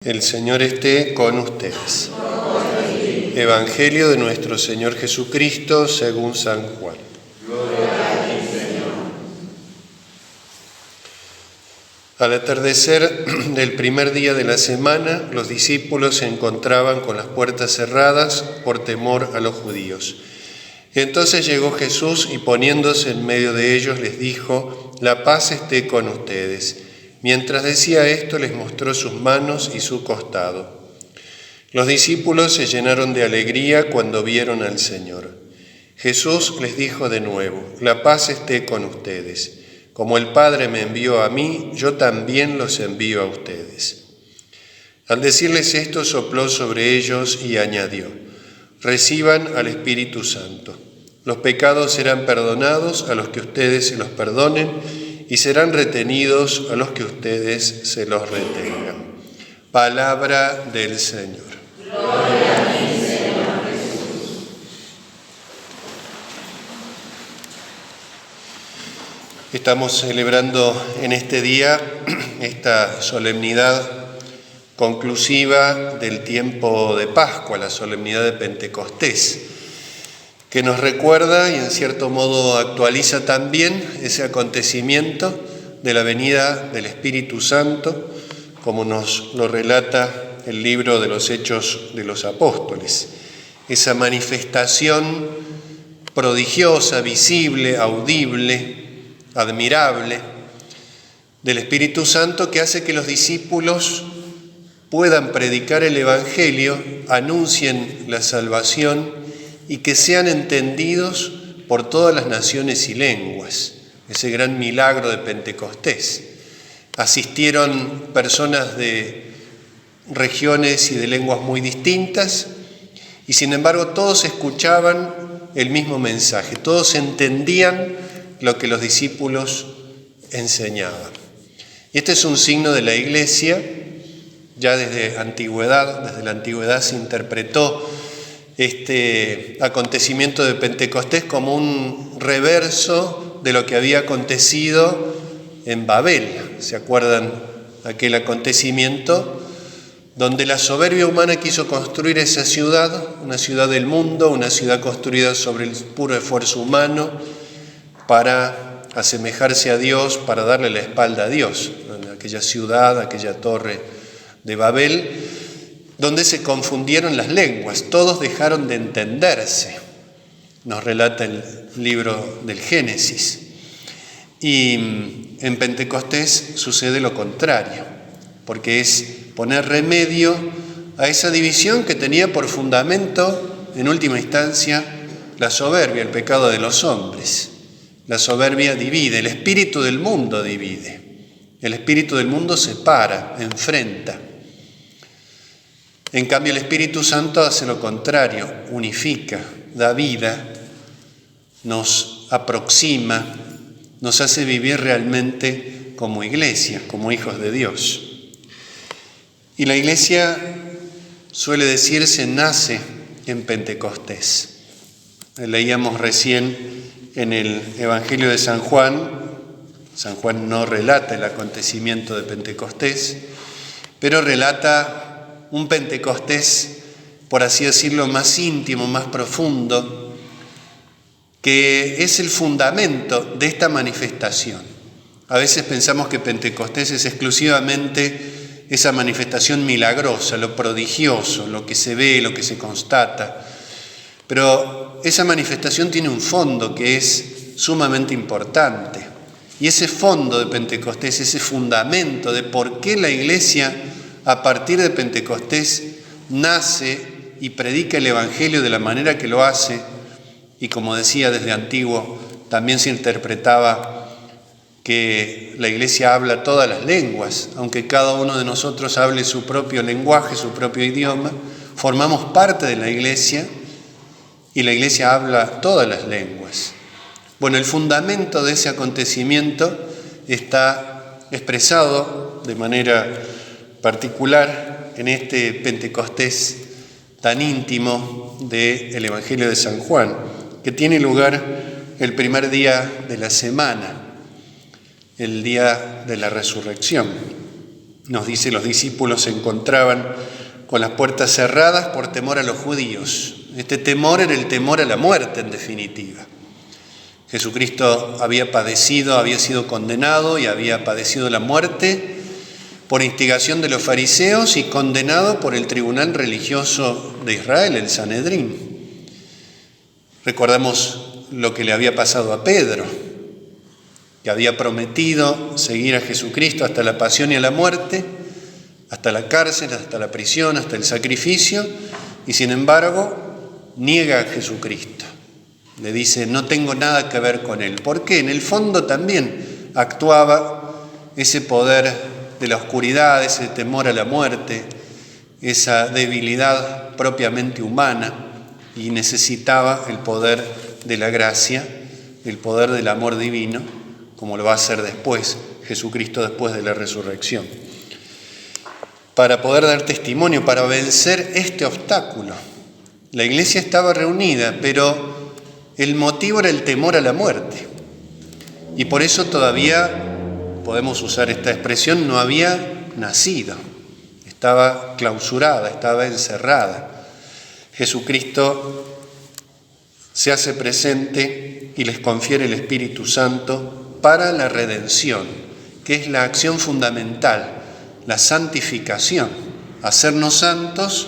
El Señor esté con ustedes. Evangelio de nuestro Señor Jesucristo según San Juan. Gloria a ti, Señor. Al atardecer del primer día de la semana, los discípulos se encontraban con las puertas cerradas por temor a los judíos. Entonces llegó Jesús y poniéndose en medio de ellos les dijo: «La paz esté con ustedes». Mientras decía esto, les mostró sus manos y su costado. Los discípulos se llenaron de alegría cuando vieron al Señor. Jesús les dijo de nuevo: «La paz esté con ustedes. Como el Padre me envió a mí, yo también los envío a ustedes». Al decirles esto, sopló sobre ellos y añadió: «Reciban al Espíritu Santo. Los pecados serán perdonados a los que ustedes se los perdonen, y serán retenidos a los que ustedes se los retengan». Palabra del Señor. Gloria a ti, Señor Jesús. Estamos celebrando en este día esta solemnidad conclusiva del tiempo de Pascua, la solemnidad de Pentecostés, que nos recuerda y en cierto modo actualiza también ese acontecimiento de la venida del Espíritu Santo, como nos lo relata el libro de los Hechos de los Apóstoles. Esa manifestación prodigiosa, visible, audible, admirable del Espíritu Santo que hace que los discípulos puedan predicar el Evangelio, anuncien la salvación y que sean entendidos por todas las naciones y lenguas. Ese gran milagro de Pentecostés. Asistieron personas de regiones y de lenguas muy distintas y sin embargo todos escuchaban el mismo mensaje, todos entendían lo que los discípulos enseñaban. Y este es un signo de la Iglesia. Ya desde la antigüedad se interpretó este acontecimiento de Pentecostés como un reverso de lo que había acontecido en Babel. ¿Se acuerdan aquel acontecimiento donde la soberbia humana quiso construir esa ciudad, una ciudad del mundo, una ciudad construida sobre el puro esfuerzo humano para asemejarse a Dios, para darle la espalda a Dios? Aquella ciudad, aquella torre de Babel, donde se confundieron las lenguas, todos dejaron de entenderse, nos relata el libro del Génesis. Y en Pentecostés sucede lo contrario, porque es poner remedio a esa división que tenía por fundamento, en última instancia, la soberbia, el pecado de los hombres. La soberbia divide, el espíritu del mundo divide, el espíritu del mundo separa, enfrenta. En cambio, el Espíritu Santo hace lo contrario, unifica, da vida, nos aproxima, nos hace vivir realmente como iglesia, como hijos de Dios. Y la iglesia, suele decirse, nace en Pentecostés. Leíamos recién en el Evangelio de San Juan. San Juan no relata el acontecimiento de Pentecostés, pero relata un Pentecostés, por así decirlo, más íntimo, más profundo, que es el fundamento de esta manifestación. A veces pensamos que Pentecostés es exclusivamente esa manifestación milagrosa, lo prodigioso, lo que se ve, lo que se constata. Pero esa manifestación tiene un fondo que es sumamente importante. Y ese fondo de Pentecostés, ese fundamento de por qué la Iglesia a partir de Pentecostés nace y predica el Evangelio de la manera que lo hace, y como decía desde antiguo, también se interpretaba que la Iglesia habla todas las lenguas, aunque cada uno de nosotros hable su propio lenguaje, su propio idioma, formamos parte de la Iglesia y la Iglesia habla todas las lenguas. Bueno, el fundamento de ese acontecimiento está expresado de manera particular en este Pentecostés tan íntimo del Evangelio de San Juan, que tiene lugar el primer día de la semana, el día de la resurrección. Nos dice, los discípulos se encontraban con las puertas cerradas por temor a los judíos. Este temor era el temor a la muerte, en definitiva. Jesucristo había padecido, había sido condenado y había padecido la muerte por instigación de los fariseos y condenado por el tribunal religioso de Israel, el Sanedrín. Recordamos lo que le había pasado a Pedro, que había prometido seguir a Jesucristo hasta la pasión y a la muerte, hasta la cárcel, hasta la prisión, hasta el sacrificio, y sin embargo niega a Jesucristo. Le dice, no tengo nada que ver con él. ¿Por qué? En el fondo también actuaba ese poder de la oscuridad, ese temor a la muerte, esa debilidad propiamente humana, y necesitaba el poder de la gracia, el poder del amor divino, como lo va a hacer después Jesucristo después de la resurrección, para poder dar testimonio, para vencer este obstáculo. La iglesia estaba reunida, pero el motivo era el temor a la muerte. Y por eso todavía, podemos usar esta expresión, no había nacido. Estaba clausurada, estaba encerrada. Jesucristo se hace presente y les confiere el Espíritu Santo para la redención, que es la acción fundamental, la santificación. Hacernos santos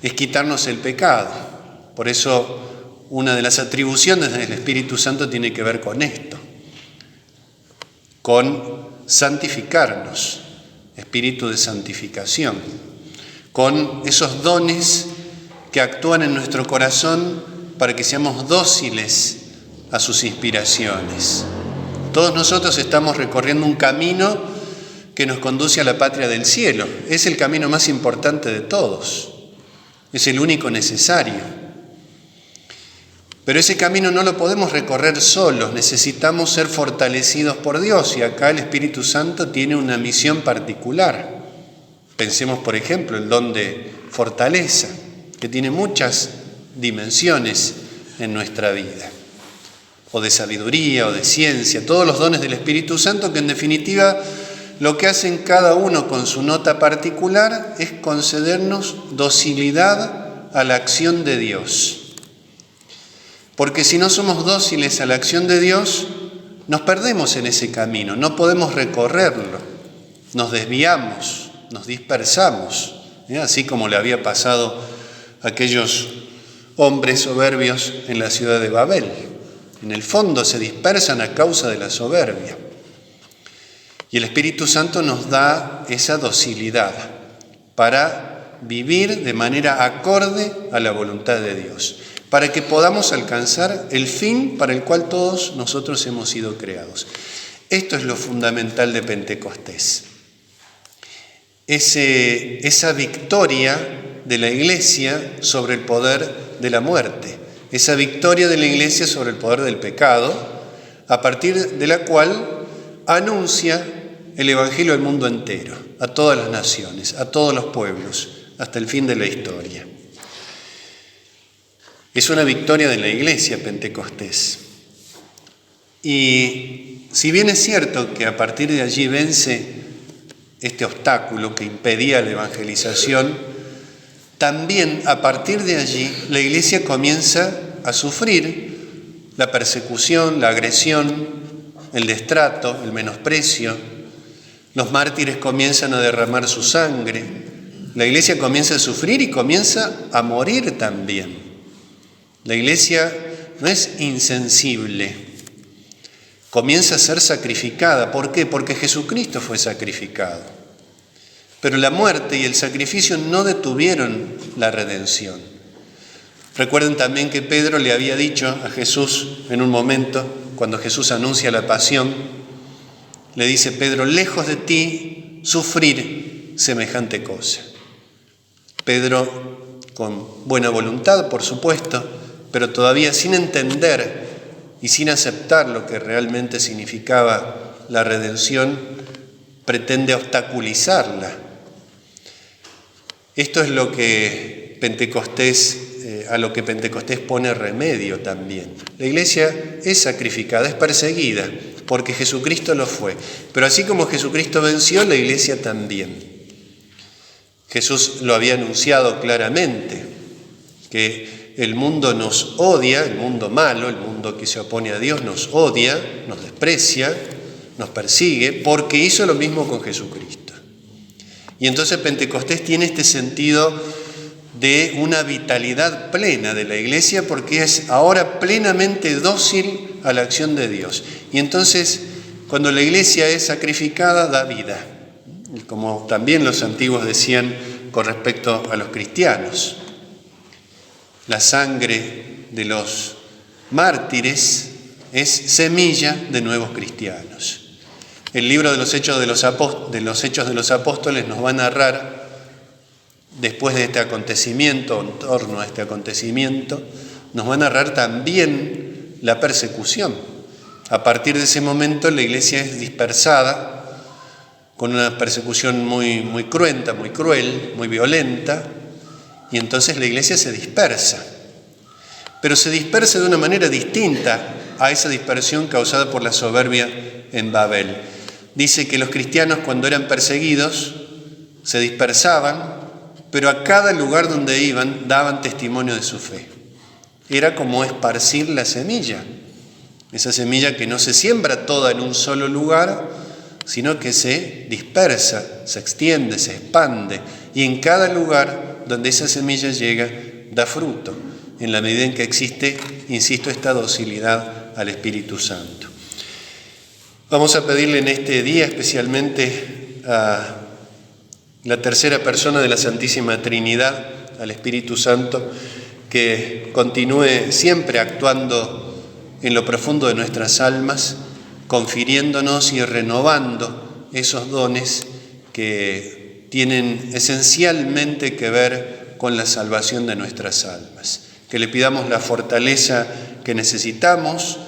es quitarnos el pecado. Por eso una de las atribuciones del Espíritu Santo tiene que ver con esto, con santificarnos, espíritu de santificación, con esos dones que actúan en nuestro corazón para que seamos dóciles a sus inspiraciones. Todos nosotros estamos recorriendo un camino que nos conduce a la patria del cielo. Es el camino más importante de todos, es el único necesario. Pero ese camino no lo podemos recorrer solos, necesitamos ser fortalecidos por Dios, y acá el Espíritu Santo tiene una misión particular. Pensemos, por ejemplo, el don de fortaleza, que tiene muchas dimensiones en nuestra vida, o de sabiduría, o de ciencia, todos los dones del Espíritu Santo, que en definitiva lo que hacen cada uno con su nota particular es concedernos docilidad a la acción de Dios. Porque si no somos dóciles a la acción de Dios, nos perdemos en ese camino, no podemos recorrerlo, nos desviamos, nos dispersamos, así como le había pasado a aquellos hombres soberbios en la ciudad de Babel. En el fondo se dispersan a causa de la soberbia. Y el Espíritu Santo nos da esa docilidad para vivir de manera acorde a la voluntad de Dios, para que podamos alcanzar el fin para el cual todos nosotros hemos sido creados. Esto es lo fundamental de Pentecostés. Esa victoria de la Iglesia sobre el poder de la muerte, esa victoria de la Iglesia sobre el poder del pecado, a partir de la cual anuncia el Evangelio al mundo entero, a todas las naciones, a todos los pueblos, hasta el fin de la historia. Es una victoria de la Iglesia Pentecostés. Y si bien es cierto que a partir de allí vence este obstáculo que impedía la evangelización, también a partir de allí la Iglesia comienza a sufrir la persecución, la agresión, el destrato, el menosprecio. Los mártires comienzan a derramar su sangre. La Iglesia comienza a sufrir y comienza a morir también. La Iglesia no es insensible, comienza a ser sacrificada. ¿Por qué? Porque Jesucristo fue sacrificado. Pero la muerte y el sacrificio no detuvieron la redención. Recuerden también que Pedro le había dicho a Jesús en un momento, cuando Jesús anuncia la pasión, le dice Pedro, lejos de ti sufrir semejante cosa. Pedro, con buena voluntad, por supuesto, pero todavía sin entender y sin aceptar lo que realmente significaba la redención, pretende obstaculizarla. Esto es lo que a lo que Pentecostés pone remedio también. La Iglesia es sacrificada, es perseguida, porque Jesucristo lo fue. Pero así como Jesucristo venció, la Iglesia también. Jesús lo había anunciado claramente, que el mundo nos odia, el mundo malo, el mundo que se opone a Dios nos odia, nos desprecia, nos persigue, porque hizo lo mismo con Jesucristo. Y entonces Pentecostés tiene este sentido de una vitalidad plena de la Iglesia, porque es ahora plenamente dócil a la acción de Dios. Y entonces, cuando la Iglesia es sacrificada, da vida. Y como también los antiguos decían con respecto a los cristianos, la sangre de los mártires es semilla de nuevos cristianos. El libro de los Hechos de los Apóstoles nos va a narrar, después de este acontecimiento, en torno a este acontecimiento, nos va a narrar también la persecución. A partir de ese momento la Iglesia es dispersada con una persecución muy cruenta, muy cruel, muy violenta, y entonces la Iglesia se dispersa. Pero se dispersa de una manera distinta a esa dispersión causada por la soberbia en Babel. Dice que los cristianos, cuando eran perseguidos, se dispersaban, pero a cada lugar donde iban daban testimonio de su fe. Era como esparcir la semilla, esa semilla que no se siembra toda en un solo lugar, sino que se dispersa, se extiende, se expande, y en cada lugar donde esa semilla llega, da fruto, en la medida en que existe, insisto, esta docilidad al Espíritu Santo. Vamos a pedirle en este día especialmente a la tercera persona de la Santísima Trinidad, al Espíritu Santo, que continúe siempre actuando en lo profundo de nuestras almas, confiriéndonos y renovando esos dones que tienen esencialmente que ver con la salvación de nuestras almas. Que le pidamos la fortaleza que necesitamos,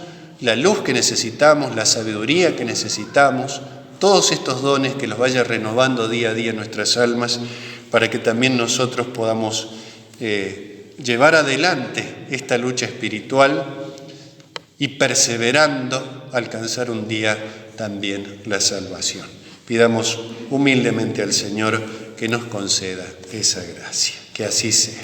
la luz que necesitamos, la sabiduría que necesitamos, todos estos dones que los vaya renovando día a día en nuestras almas, para que también nosotros podamos llevar adelante esta lucha espiritual y perseverando alcanzar un día también la salvación. Pidamos humildemente al Señor que nos conceda esa gracia. Que así sea.